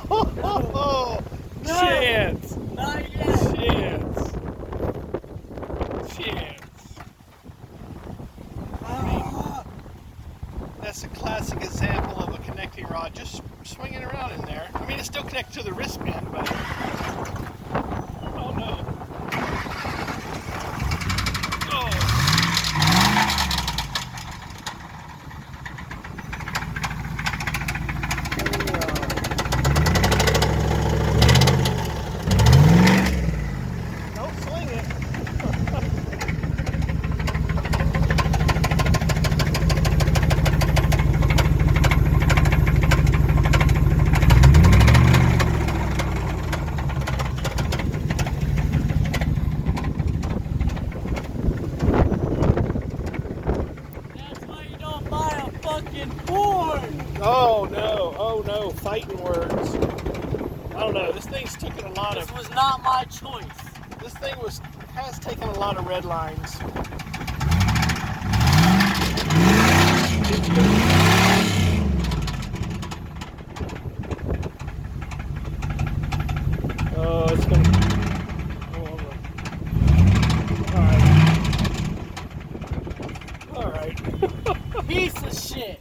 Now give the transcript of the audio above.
Oh, No. chance. Not yet. Chance. Chance. That's a classic example of a connecting rod just swinging around in there. I mean, it's still connected to the wristband, but oh no. Oh. Don't swing it. Fucking board. Oh no, fighting words. I don't know, this thing's taken a lot This of, was not my choice. this thing has taken a lot of red lines. Oh, it's gonna, Alright. Piece of shit.